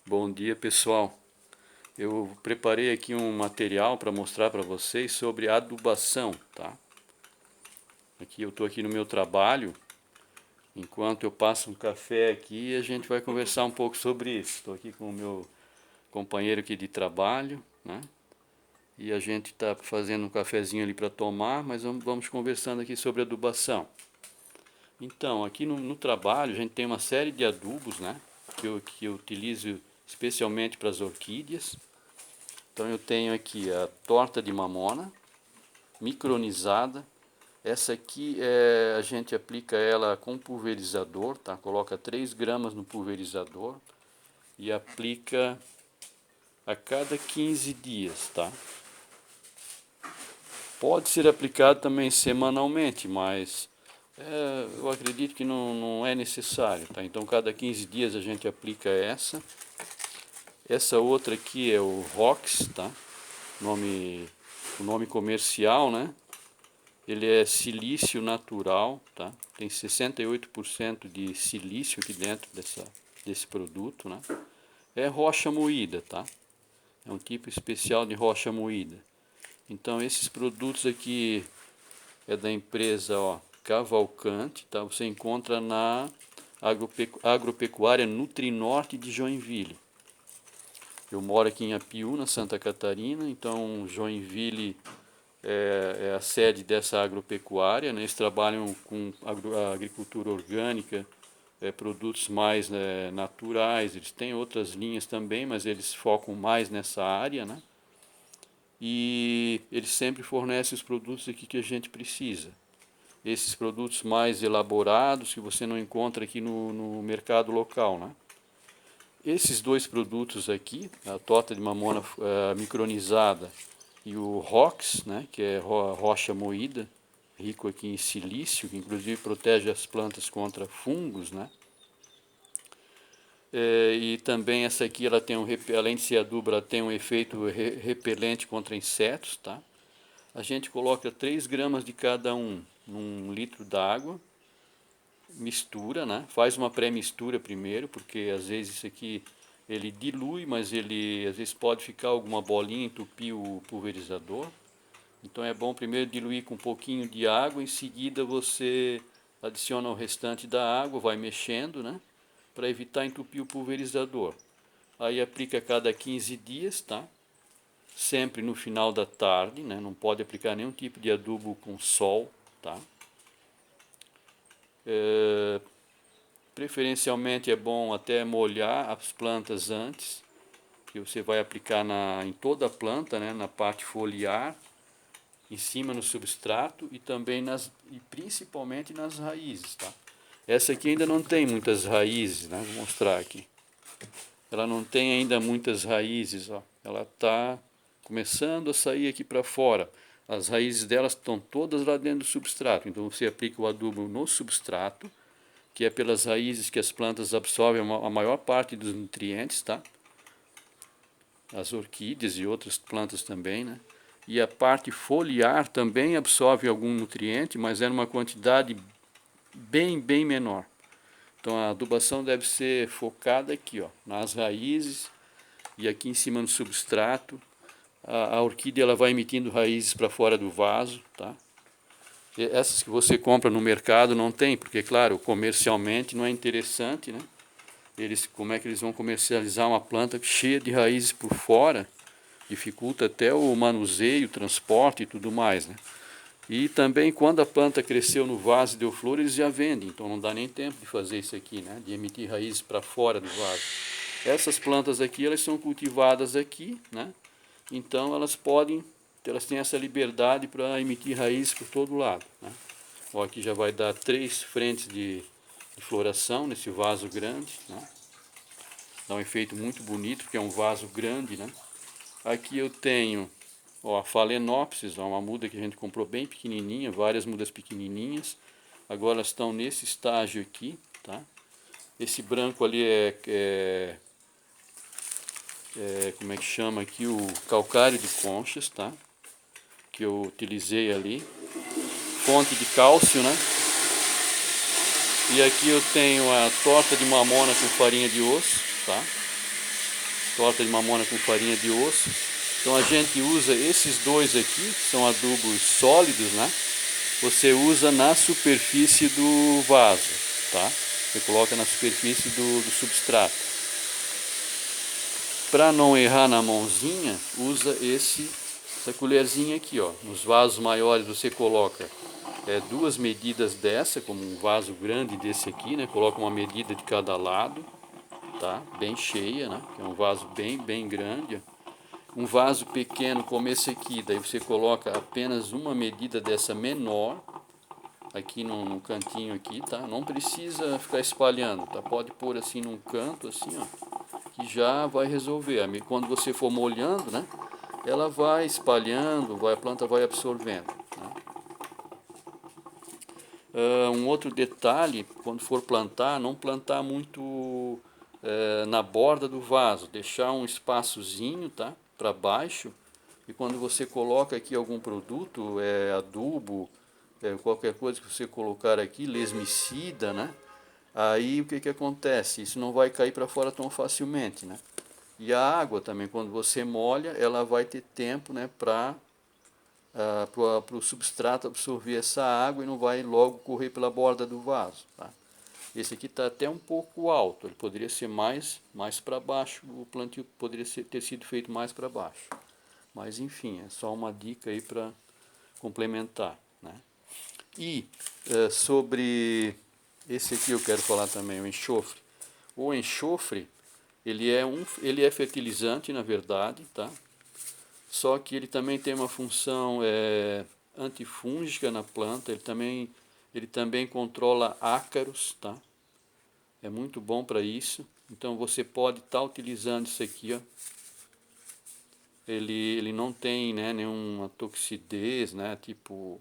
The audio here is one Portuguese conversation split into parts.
Bom dia, pessoal. Eu preparei aqui um material para mostrar para vocês sobre adubação, tá? Aqui eu estou aqui no meu trabalho. Enquanto eu passo um café aqui, a gente vai conversar um pouco sobre isso. Estou aqui com o meu companheiro aqui de trabalho, né? E a gente está fazendo um cafezinho ali para tomar, mas vamos conversando aqui sobre adubação. Então, aqui no trabalho a gente tem uma série de adubos, né? Que eu utilizo especialmente para as orquídeas. Então eu tenho aqui a torta de mamona, micronizada. Essa aqui a gente aplica ela com pulverizador, tá? Coloca 3 gramas no pulverizador e aplica a cada 15 dias, tá? Pode ser aplicado também semanalmente, mas eu acredito que não é necessário, tá? Então cada 15 dias a gente aplica essa. Essa outra aqui é o Rox, tá? O nome comercial, né? Ele é silício natural, tá? Tem 68% de silício aqui dentro desse produto, né? É rocha moída, tá? É um tipo especial de rocha moída. Então esses produtos aqui é da empresa, ó, Cavalcante, tá? Você encontra na Agropecuária Nutrinorte de Joinville. Eu moro aqui em Apiúna, Santa Catarina, então Joinville é a sede dessa agropecuária, né? Eles trabalham com agricultura orgânica, produtos mais naturais. Eles têm outras linhas também, mas eles focam mais nessa área, né? E eles sempre fornecem os produtos aqui que a gente precisa. Esses produtos mais elaborados que você não encontra aqui no mercado local, né? Esses dois produtos aqui, a torta de mamona micronizada e o ROX, né, que é rocha moída, rico aqui em silício, que inclusive protege as plantas contra fungos, né? E também essa aqui, ela tem além de ser adubo, ela tem um efeito repelente contra insetos, tá? A gente coloca 3 gramas de cada um num litro d'água, mistura, né? Faz uma pré-mistura primeiro, porque às vezes isso aqui ele dilui, mas ele às vezes pode ficar alguma bolinha, entupir o pulverizador. Então é bom primeiro diluir com um pouquinho de água, em seguida você adiciona o restante da água, vai mexendo, né? Para evitar entupir o pulverizador. Aí aplica a cada 15 dias, tá? Sempre no final da tarde, né? Não pode aplicar nenhum tipo de adubo com sol, tá? Preferencialmente é bom até molhar as plantas antes, que você vai aplicar em toda a planta, né? Na parte foliar, em cima no substrato e também e principalmente nas raízes, tá? Essa aqui ainda não tem muitas raízes, né? Vou mostrar aqui. Ela não tem ainda muitas raízes, ó. Ela está começando a sair aqui para fora. As raízes delas estão todas lá dentro do substrato. Então você aplica o adubo no substrato, que é pelas raízes que as plantas absorvem a maior parte dos nutrientes, tá? As orquídeas e outras plantas também, né? E a parte foliar também absorve algum nutriente, mas é numa quantidade bem menor. Então a adubação deve ser focada aqui, ó, nas raízes e aqui em cima no substrato. A orquídea ela vai emitindo raízes para fora do vaso, tá? E essas que você compra no mercado não tem, porque claro, comercialmente não é interessante, né? Como é que eles vão comercializar uma planta cheia de raízes por fora? Dificulta até o manuseio, o transporte e tudo mais, né? E também quando a planta cresceu no vaso e deu flor, eles já vendem, então não dá nem tempo de fazer isso aqui, né? De emitir raízes para fora do vaso. Essas plantas aqui, elas são cultivadas aqui, né? Então elas têm essa liberdade para emitir raízes por todo lado, né? Ó, aqui já vai dar 3 frentes de floração nesse vaso grande, né? Dá um efeito muito bonito, porque é um vaso grande, né? Aqui eu tenho, ó, a Phalaenopsis, ó, uma muda que a gente comprou bem pequenininha, várias mudas pequenininhas. Agora elas estão nesse estágio aqui, tá? Esse branco ali como é que chama aqui, o calcário de conchas, tá? Que eu utilizei ali. Fonte de cálcio, né? E aqui eu tenho a torta de mamona com farinha de osso, tá? torta de mamona com farinha de osso. Então a gente usa esses dois aqui, que são adubos sólidos, né? Você usa na superfície do vaso, tá? Você coloca na superfície do substrato. Para não errar na mãozinha, usa essa colherzinha aqui, ó. Nos vasos maiores você coloca duas medidas dessa, como um vaso grande desse aqui, né? Coloca uma medida de cada lado, tá? Bem cheia, né? Que é um vaso bem grande. Um vaso pequeno como esse aqui, daí você coloca apenas uma medida dessa menor, aqui no cantinho aqui, tá? Não precisa ficar espalhando, tá? Pode pôr assim num canto, assim, ó, que já vai resolver. Quando você for molhando, né? Ela vai espalhando, a planta vai absorvendo, né? Um outro detalhe, quando for plantar, não plantar muito na borda do vaso, deixar um espaçozinho, tá? Para baixo, e quando você coloca aqui algum produto, adubo, qualquer coisa que você colocar aqui, lesmicida, né? Aí o que acontece? Isso não vai cair para fora tão facilmente, né? E a água também, quando você molha, ela vai ter tempo, né, para o substrato absorver essa água e não vai logo correr pela borda do vaso, tá? Esse aqui está até um pouco alto, ele poderia ser mais para baixo, o plantio poderia ter sido feito mais para baixo. Mas enfim, é só uma dica aí para complementar, né? E sobre esse aqui eu quero falar também, o enxofre. O enxofre, ele é fertilizante, na verdade, tá? Só que ele também tem uma função antifúngica na planta, ele também controla ácaros, tá? É muito bom para isso. Então você pode estar utilizando isso aqui, ó. Ele não tem, né, nenhuma toxidez, né, tipo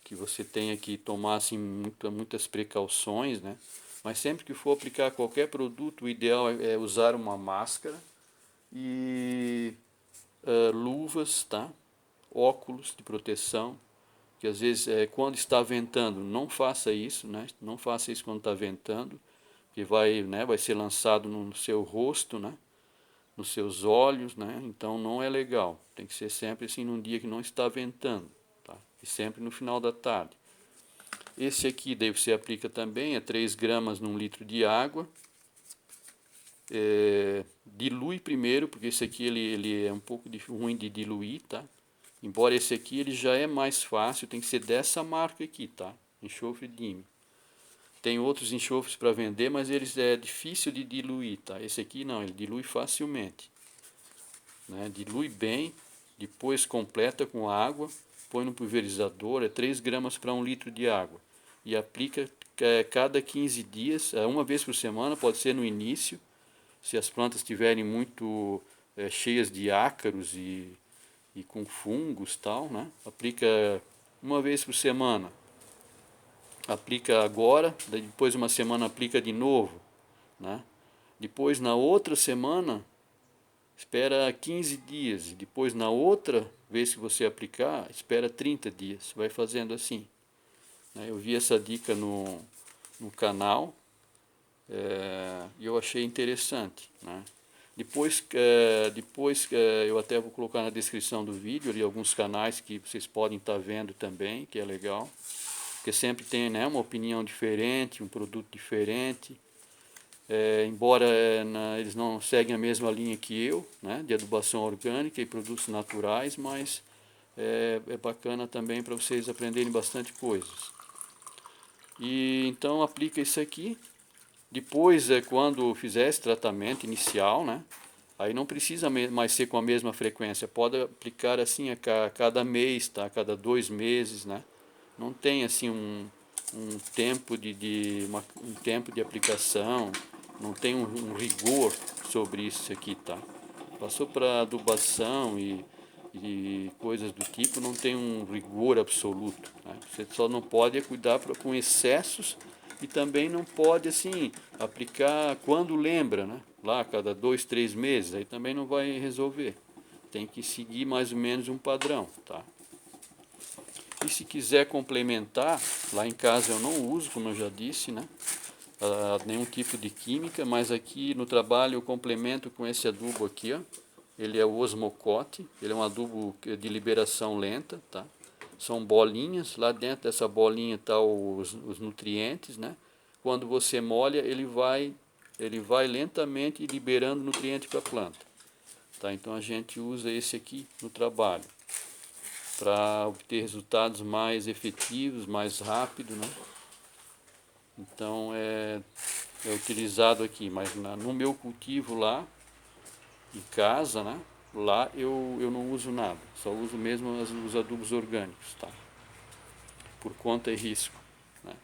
que você tenha que tomar assim, muitas precauções, né? Mas sempre que for aplicar qualquer produto, o ideal é usar uma máscara e luvas, tá? Óculos de proteção, que às vezes quando está ventando, não faça isso, né? Não faça isso quando está ventando, que vai ser lançado no seu rosto, né? Nos seus olhos, né? Então não é legal. Tem que ser sempre assim num dia que não está ventando, tá? E sempre no final da tarde. Esse aqui daí você aplica também, 3 gramas num litro de água. Dilui primeiro, porque esse aqui ele é um pouco ruim de diluir, tá? Embora esse aqui ele já é mais fácil, tem que ser dessa marca aqui, tá? Enxofre Dime. Tem outros enxofres para vender, mas eles é difícil de diluir, tá? Esse aqui não, ele dilui facilmente, né? Dilui bem, depois completa com água, põe no pulverizador, 3 gramas para 1 litro de água. E aplica cada 15 dias, uma vez por semana, pode ser no início, se as plantas estiverem muito cheias de ácaros e com fungos tal, né? Aplica uma vez por semana. Aplica agora, depois de uma semana aplica de novo, né? Depois na outra semana espera 15 dias e depois na outra vez que você aplicar espera 30 dias. Vai fazendo assim, né? Eu vi essa dica no canal e eu achei interessante, né? Depois eu até vou colocar na descrição do vídeo ali alguns canais que vocês podem estar vendo também, que é legal. Porque sempre tem, né, uma opinião diferente, um produto diferente. Embora eles não seguem a mesma linha que eu, né, de adubação orgânica e produtos naturais, mas é bacana também para vocês aprenderem bastante coisas. E então aplica isso aqui. Depois, quando fizer esse tratamento inicial, né, aí não precisa mais ser com a mesma frequência. Pode aplicar assim a cada mês, tá, a cada 2 meses, né. Não tem assim um tempo um tempo de aplicação, não tem um rigor sobre isso aqui, tá? Passou para adubação e coisas do tipo, não tem um rigor absoluto, né? Você só não pode cuidar com excessos e também não pode assim aplicar quando lembra, né? Lá a cada 2, 3 meses, aí também não vai resolver. Tem que seguir mais ou menos um padrão, tá? E se quiser complementar, lá em casa eu não uso, como eu já disse, né? nenhum tipo de química, mas aqui no trabalho eu complemento com esse adubo aqui, ó. Ele é o Osmocote, ele é um adubo de liberação lenta, tá? São bolinhas, lá dentro dessa bolinha tá os nutrientes, né? Quando você molha, ele vai lentamente liberando nutriente para a planta, tá? Então a gente usa esse aqui no trabalho para obter resultados mais efetivos, mais rápido, né? Então é utilizado aqui, mas no meu cultivo lá em casa, né? Lá eu não uso nada, só uso mesmo os adubos orgânicos, tá? Por conta e risco, né?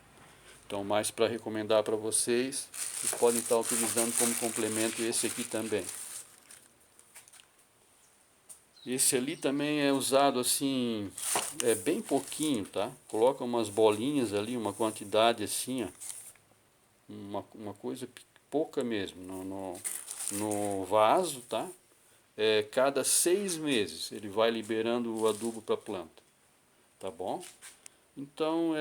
Então, mais para recomendar para vocês, vocês podem estar utilizando como complemento esse aqui também. Esse ali também é usado assim, bem pouquinho, tá? Coloca umas bolinhas ali, uma quantidade assim, ó, uma coisa pouca mesmo, no vaso, tá? Cada 6 meses ele vai liberando o adubo para a planta, tá bom? Então,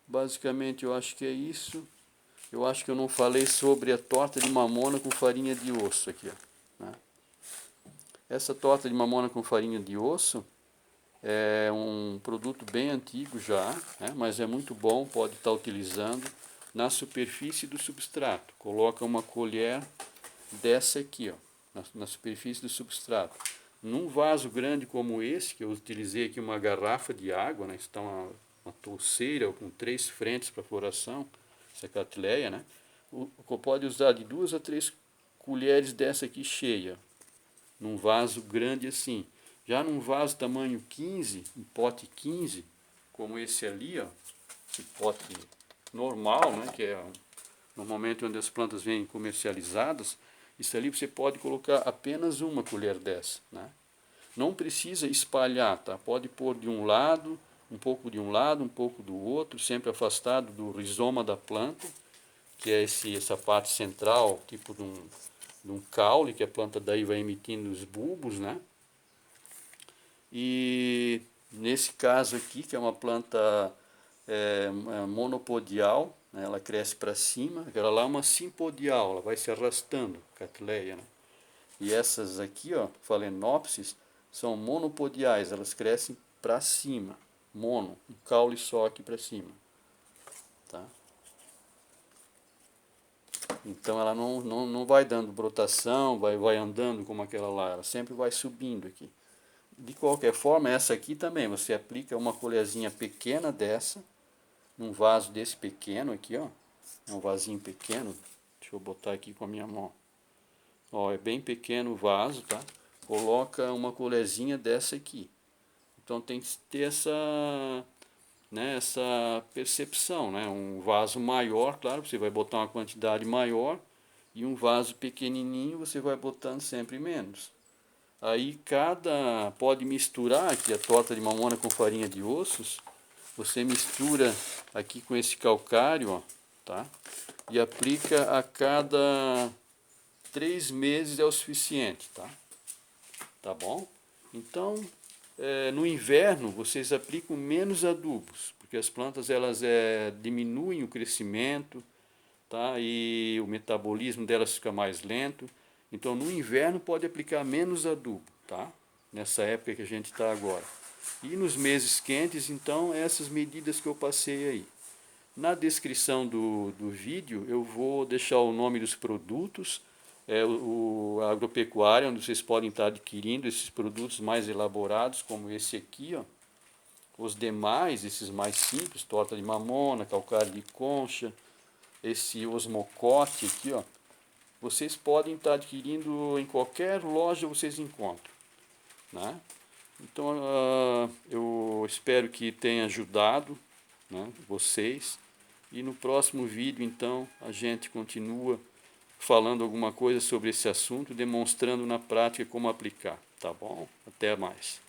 basicamente eu acho que é isso. Eu acho que eu não falei sobre a torta de mamona com farinha de osso aqui, ó, né? Essa torta de mamona com farinha de osso é um produto bem antigo já, né? Mas é muito bom, pode estar utilizando na superfície do substrato. Coloca uma colher dessa aqui, ó, na superfície do substrato. Num vaso grande como esse, que eu utilizei aqui uma garrafa de água, né? Está uma touceira com 3 frentes para floração, essa catleia, né? Pode usar de 2 a 3 colheres dessa aqui cheia, num vaso grande assim. Já num vaso tamanho 15, um pote 15, como esse ali, ó, esse pote normal, né, que é normalmente onde as plantas vêm comercializadas, isso ali você pode colocar apenas uma colher dessa, né? Não precisa espalhar, tá? Pode pôr de um lado, um pouco de um lado, um pouco do outro, sempre afastado do rizoma da planta, que é essa parte central, tipo de um caule, que a planta daí vai emitindo os bulbos, né? E nesse caso aqui, que é uma planta monopodial, né? Ela cresce para cima, aquela lá é uma simpodial, ela vai se arrastando, catleia, né? E essas aqui, ó, Phalaenopsis, são monopodiais, elas crescem para cima, mono, um caule só aqui para cima, tá? Então ela não vai dando brotação, vai andando como aquela lá, ela sempre vai subindo aqui. De qualquer forma, essa aqui também, você aplica uma colherzinha pequena dessa, num vaso desse pequeno aqui, ó, é um vasinho pequeno, deixa eu botar aqui com a minha mão. Ó, é bem pequeno o vaso, tá? Coloca uma colherzinha dessa aqui. Então tem que ter essa percepção, né? Um vaso maior, claro, você vai botar uma quantidade maior, e um vaso pequenininho você vai botando sempre menos. Aí pode misturar aqui a torta de mamona com farinha de ossos, você mistura aqui com esse calcário, ó, tá? E aplica a cada 3 meses é o suficiente, tá? Tá bom? Então, no inverno vocês aplicam menos adubos, porque as plantas elas diminuem o crescimento, tá? E o metabolismo delas fica mais lento. Então, no inverno pode aplicar menos adubo, tá? Nessa época que a gente está agora. E nos meses quentes, então, essas medidas que eu passei aí. Na descrição do vídeo eu vou deixar o nome dos produtos, a agropecuária, onde vocês podem estar adquirindo esses produtos mais elaborados, como esse aqui, ó. Os demais, esses mais simples, torta de mamona, calcário de concha, esse osmocote aqui, ó, vocês podem estar adquirindo em qualquer loja vocês encontram, né? Então, eu espero que tenha ajudado, né, vocês. E no próximo vídeo, então, a gente continua falando alguma coisa sobre esse assunto, demonstrando na prática como aplicar, tá bom? Até mais.